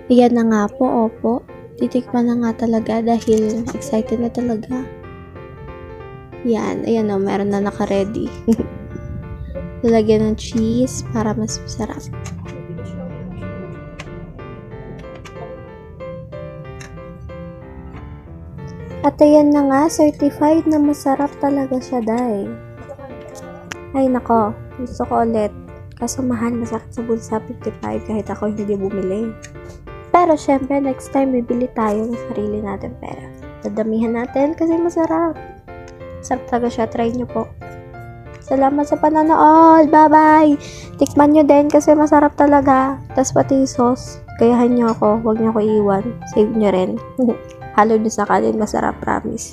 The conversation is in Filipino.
Ayan na nga po, opo. Titikman na nga talaga dahil excited na talaga. Yan, ayan o, meron na naka-ready. Lalagyan ng cheese para mas masarap. At ayan na nga, certified na masarap talaga siya, day. Ay nako, gusto ko ulit. Kaso mahal, masakit sa bulsa, 55 kahit ako hindi bumili. Pero syempre, next time bibili tayo ng sarili natin pera. Dadamihan natin kasi masarap. Sarap talaga siya, try nyo po. Salamat sa panonood, bye-bye! Tikman nyo din kasi masarap talaga. Tapos pati yung sauce, gayahan nyo ako, huwag nyo ako iwan. Save nyo rin. Halo nyo sa kanin, masarap, promise.